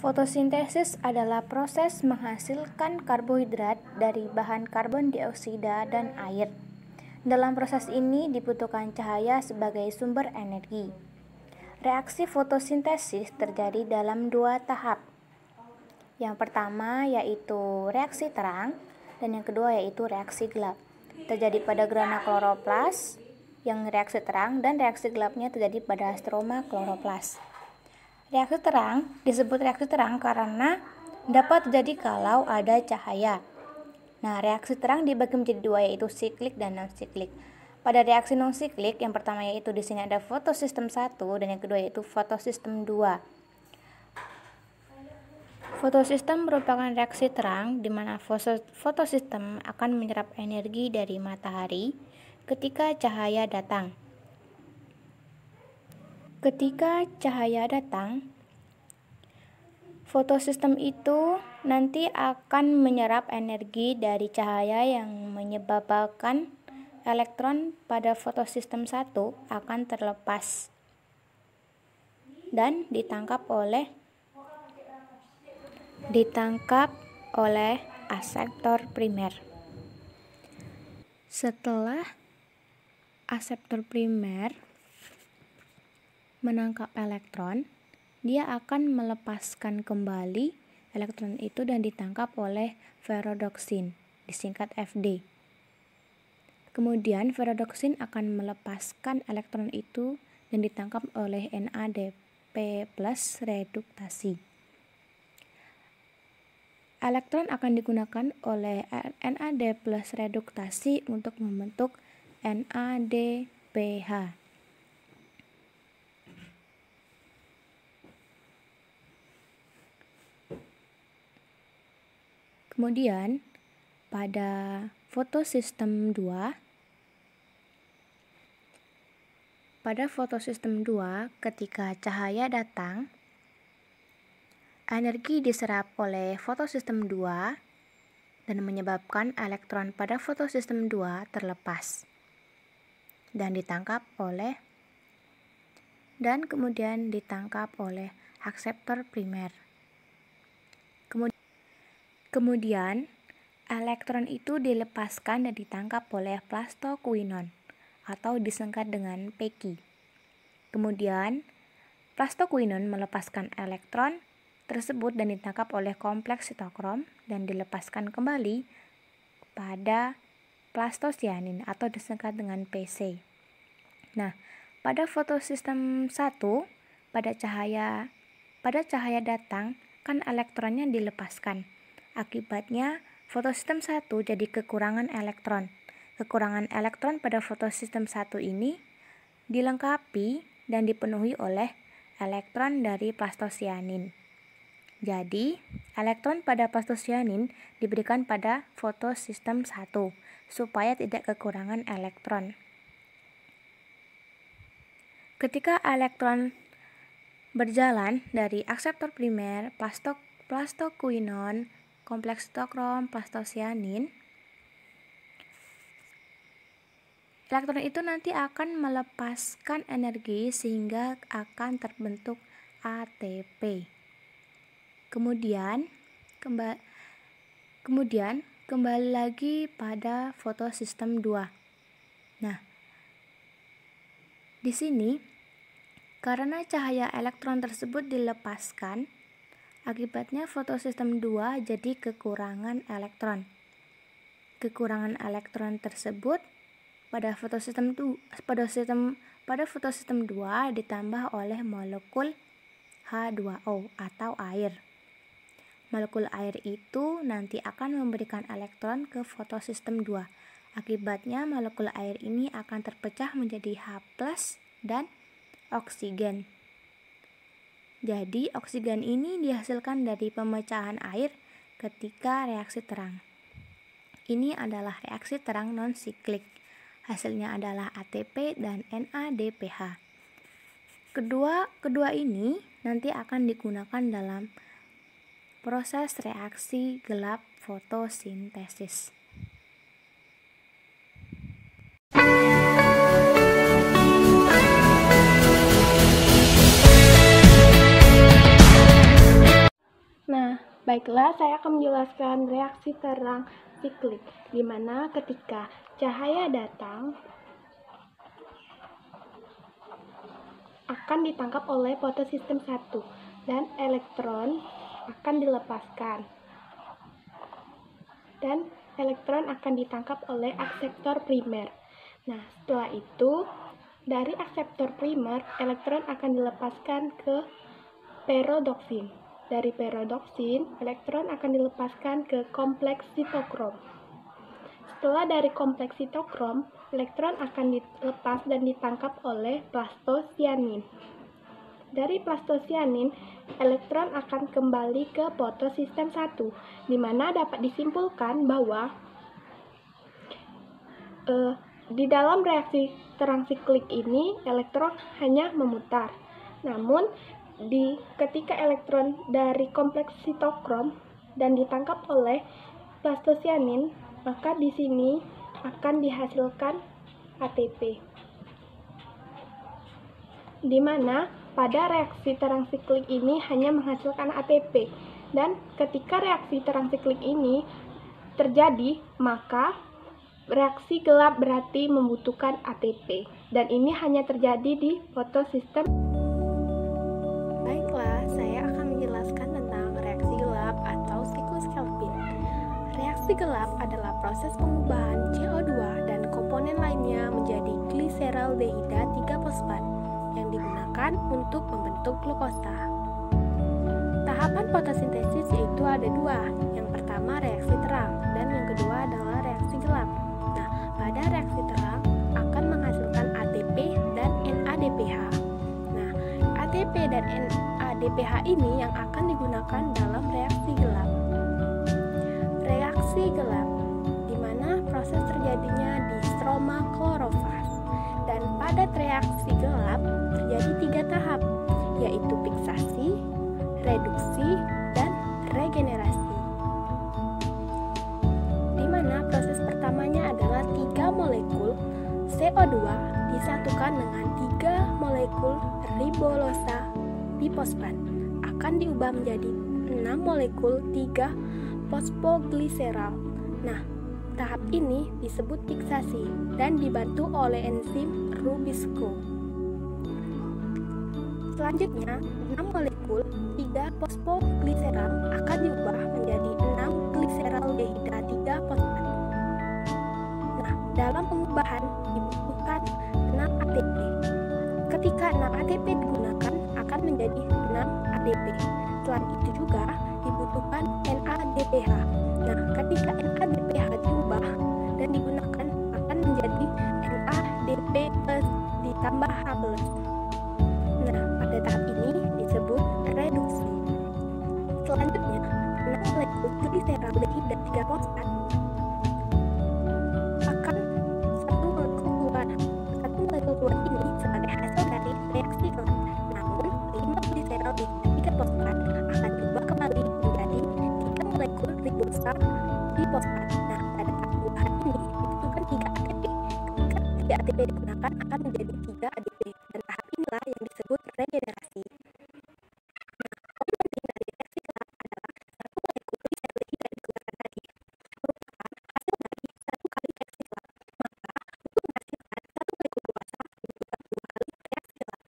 Fotosintesis adalah proses menghasilkan karbohidrat dari bahan karbon dioksida dan air. Dalam proses ini dibutuhkan cahaya sebagai sumber energi. Reaksi fotosintesis terjadi dalam dua tahap. Yang pertama yaitu reaksi terang dan yang kedua yaitu reaksi gelap. Terjadi pada grana kloroplas yang reaksi terang dan reaksi gelapnya terjadi pada stroma kloroplas. Reaksi terang disebut reaksi terang karena dapat terjadi kalau ada cahaya. Nah, reaksi terang dibagi menjadi dua yaitu siklik dan non-siklik. Pada reaksi non-siklik yang pertama yaitu di sini ada fotosistem 1 dan yang kedua yaitu fotosistem 2. Fotosistem merupakan reaksi terang di mana fotosistem akan menyerap energi dari matahari ketika cahaya datang. Ketika cahaya datang, fotosistem itu nanti akan menyerap energi dari cahaya yang menyebabkan elektron pada fotosistem 1 akan terlepas dan ditangkap oleh aseptor primer. Setelah aseptor primer menangkap elektron, dia akan melepaskan kembali elektron itu dan ditangkap oleh ferrodoksin, disingkat Fd. Kemudian ferrodoksin akan melepaskan elektron itu dan ditangkap oleh NADP+ reduktasi. Elektron akan digunakan oleh NAD+ reduktasi untuk membentuk NADPH. Kemudian pada fotosistem 2, ketika cahaya datang, energi diserap oleh fotosistem 2 dan menyebabkan elektron pada fotosistem 2 terlepas dan kemudian ditangkap oleh aseptor primer. Kemudian elektron itu dilepaskan dan ditangkap oleh plastokuinon atau disingkat dengan Peki. Kemudian plastokuinon melepaskan elektron tersebut dan ditangkap oleh kompleks sitokrom dan dilepaskan kembali pada plastosianin atau disingkat dengan Pc. Nah, pada fotosistem 1 pada cahaya datang kan elektronnya dilepaskan. Akibatnya fotosistem 1 jadi kekurangan elektron. Kekurangan elektron pada fotosistem 1 ini dilengkapi dan dipenuhi oleh elektron dari plastosianin. Jadi, elektron pada plastosianin diberikan pada fotosistem 1 supaya tidak kekurangan elektron. Ketika elektron berjalan dari aseptor primer, plastokuinon, kompleks sitokrom, plastosianin, elektron itu nanti akan melepaskan energi sehingga akan terbentuk ATP. Kemudian kembali lagi pada fotosistem 2. Nah, di sini karena cahaya elektron tersebut dilepaskan, akibatnya fotosistem 2 jadi kekurangan elektron. Kekurangan elektron tersebut pada fotosistem 2 ditambah oleh molekul H2O atau air. Molekul air itu nanti akan memberikan elektron ke fotosistem 2. Akibatnya molekul air ini akan terpecah menjadi H+ dan oksigen. Jadi, oksigen ini dihasilkan dari pemecahan air ketika reaksi terang. Ini adalah reaksi terang non-siklik. Hasilnya adalah ATP dan NADPH. Kedua ini nanti akan digunakan dalam proses reaksi gelap fotosintesis. Baiklah, saya akan menjelaskan reaksi terang siklik, di mana ketika cahaya datang akan ditangkap oleh fotosistem 1 dan elektron akan dilepaskan. Dan elektron akan ditangkap oleh akseptor primer. Nah, setelah itu dari akseptor primer, elektron akan dilepaskan ke perodoksin. Dari perodoksin, elektron akan dilepaskan ke kompleks sitokrom. Setelah dari kompleks sitokrom, elektron akan dilepas dan ditangkap oleh plastosianin. Dari plastosianin, elektron akan kembali ke fotosistem 1, di mana dapat disimpulkan bahwa di dalam reaksi terang siklik ini, elektron hanya memutar. Namun, ketika elektron dari kompleks sitokrom dan ditangkap oleh plastosianin, maka di sini akan dihasilkan ATP. Di mana pada reaksi terang siklik ini hanya menghasilkan ATP. Dan ketika reaksi terang siklik ini terjadi, maka reaksi gelap berarti membutuhkan ATP. Dan ini hanya terjadi di fotosistem. Baiklah, saya akan menjelaskan tentang reaksi gelap atau siklus Kelvin. Reaksi gelap adalah proses pengubahan CO2 dan komponen lainnya menjadi gliseraldehida 3-fosfat yang digunakan untuk membentuk glukosa. Tahapan fotosintesis yaitu ada dua. Yang pertama reaksi terang dan yang kedua adalah reaksi gelap. Nah, pada reaksi terang akan menghasilkan ATP dan NADPH. Nah, ATP dan NADPH ini yang akan digunakan dalam reaksi gelap. Reaksi gelap, di mana proses terjadinya di stroma klorofas. Dan pada reaksi gelap terjadi 3 tahap, yaitu fiksasi, reduksi, dan regenerasi. Di mana proses pertamanya adalah 3 molekul CO2 disatukan dengan 3 molekul ribolosa bifosfat akan diubah menjadi 6 molekul 3 fosfogliseral. Nah, tahap ini disebut fiksasi dan dibantu oleh enzim Rubisco. Selanjutnya, 6 molekul 3 fosfogliseral akan diubah menjadi 6 gliseraldehida 3-fosfat. Nah, dalam pengubahan dibutuhkan 6 ATP. Ketika 6 ATP digunakan akan menjadi 6 ADP. Selain itu juga dibutuhkan NADPH. Nah, ketika NADPH diubah dan digunakan akan menjadi NADP plus ditambah H+. Nah, pada tahap ini disebut reduksi. Selanjutnya, 6 molekul gliseraldehida 3-fosfat akan satu molekul keluar ini sebagai hasil dari reaksi gelap. Namun, 5 gliseraldehida 3-fosfat akan diubah kembali menjadi 3 molekul ribosa bifosfat. Nah, pada tahap pengubahan ini dibutuhkan 3 ATP. Ketika 3 ATP digunakan akan menjadi 3 ADP. Dan tahap inilah yang disebut regenerasi. Nah, poin penting dari reaksi gelap adalah 1 molekul gliseraldehida dikeluarkan tadi merupakan hasil dari 1 kali reaksi gelap. Maka, untuk menghasilkan 1 molekul glukosa dibutuhkan 2 kali reaksi gelap.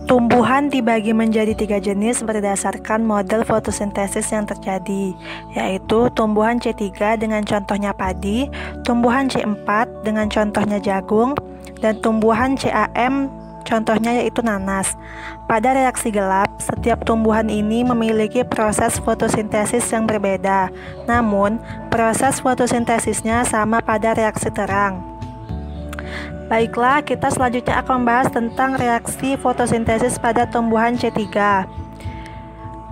Tumbuhan dibagi menjadi 3 jenis berdasarkan model fotosintesis yang terjadi, yaitu tumbuhan C3 dengan contohnya padi, tumbuhan C4 dengan contohnya jagung, dan tumbuhan CAM contohnya yaitu nanas. Pada reaksi gelap, setiap tumbuhan ini memiliki proses fotosintesis yang berbeda, namun proses fotosintesisnya sama pada reaksi terang. Baiklah, kita selanjutnya akan membahas tentang reaksi fotosintesis pada tumbuhan C3.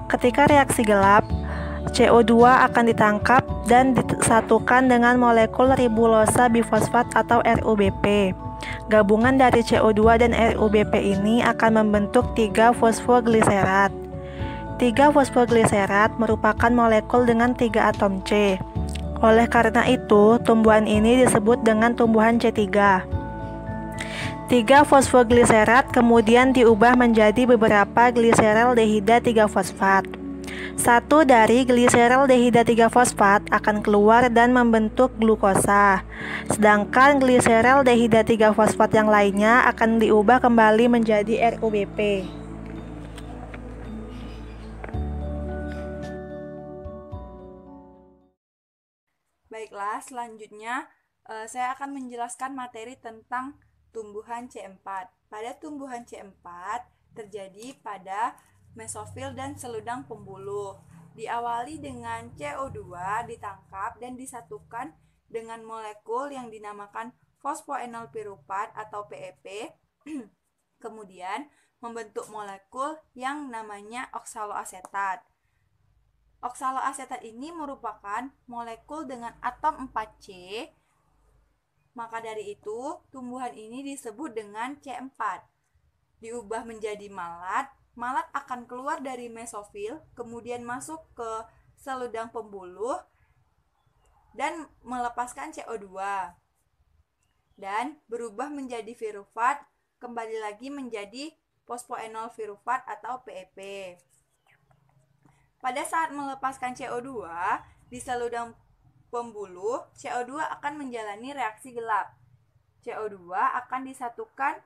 Ketika reaksi gelap, CO2 akan ditangkap dan disatukan dengan molekul ribulosa bifosfat atau RUBP. Gabungan dari CO2 dan RUBP ini akan membentuk 3 fosfogliserat. 3 fosfogliserat merupakan molekul dengan 3 atom C. Oleh karena itu, tumbuhan ini disebut dengan tumbuhan C3. 3 fosfogliserat kemudian diubah menjadi beberapa gliseraldehida 3-fosfat. Satu dari gliseraldehida 3-fosfat akan keluar dan membentuk glukosa. Sedangkan gliseraldehida 3-fosfat yang lainnya akan diubah kembali menjadi RUBP. Baiklah, selanjutnya saya akan menjelaskan materi tentang tumbuhan C4. Pada tumbuhan C4 terjadi pada mesofil dan seludang pembuluh. Diawali dengan CO2 ditangkap dan disatukan dengan molekul yang dinamakan fosfoenol piruvat atau PEP. Kemudian membentuk molekul yang namanya oksaloasetat. Oksaloasetat ini merupakan molekul dengan atom 4C. Maka dari itu, tumbuhan ini disebut dengan C4. Diubah menjadi malat. Malat akan keluar dari mesofil, kemudian masuk ke seludang pembuluh dan melepaskan CO2. Dan berubah menjadi piruvat, kembali lagi menjadi fosfoenol piruvat atau PEP. Pada saat melepaskan CO2 di seludang pembuluh, CO2 akan menjalani reaksi gelap. CO2 akan disatukan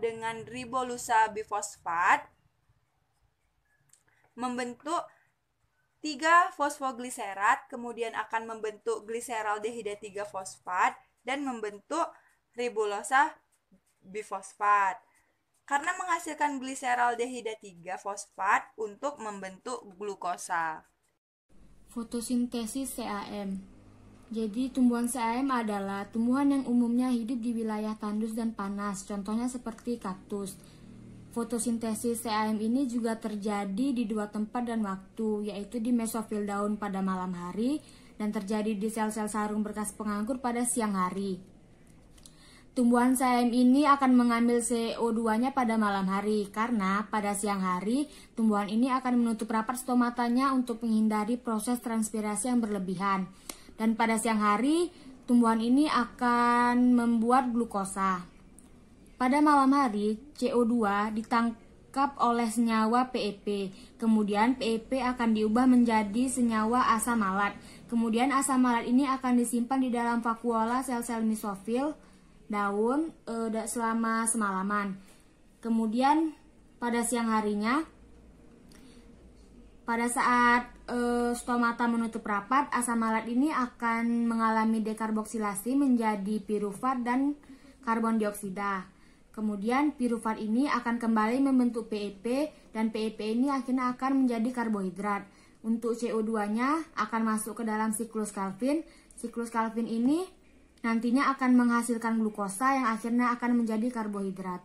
dengan ribolusa bifosfat, membentuk 3 fosfogliserat, kemudian akan membentuk gliseraldehida 3-fosfat, dan membentuk ribulosa bifosfat. Karena menghasilkan gliseraldehida 3-fosfat untuk membentuk glukosa. Fotosintesis CAM. Jadi tumbuhan CAM adalah tumbuhan yang umumnya hidup di wilayah tandus dan panas, contohnya seperti kaktus. Fotosintesis CAM ini juga terjadi di 2 tempat dan waktu, yaitu di mesofil daun pada malam hari dan terjadi di sel-sel sarung berkas penganggur pada siang hari. Tumbuhan CAM ini akan mengambil CO2-nya pada malam hari, karena pada siang hari tumbuhan ini akan menutup rapat stomatanya untuk menghindari proses transpirasi yang berlebihan. Dan pada siang hari, tumbuhan ini akan membuat glukosa. Pada malam hari, CO2 ditangkap oleh senyawa PEP. Kemudian PEP akan diubah menjadi senyawa asam malat. Kemudian asam malat ini akan disimpan di dalam vakuola sel-sel mesofil daun selama semalaman. Kemudian pada siang harinya, pada saat stomata menutup rapat, asam malat ini akan mengalami dekarboksilasi menjadi piruvat dan karbon dioksida. Kemudian piruvat ini akan kembali membentuk PEP dan PEP ini akhirnya akan menjadi karbohidrat. Untuk CO2-nya akan masuk ke dalam siklus Calvin. Siklus Calvin ini nantinya akan menghasilkan glukosa yang akhirnya akan menjadi karbohidrat.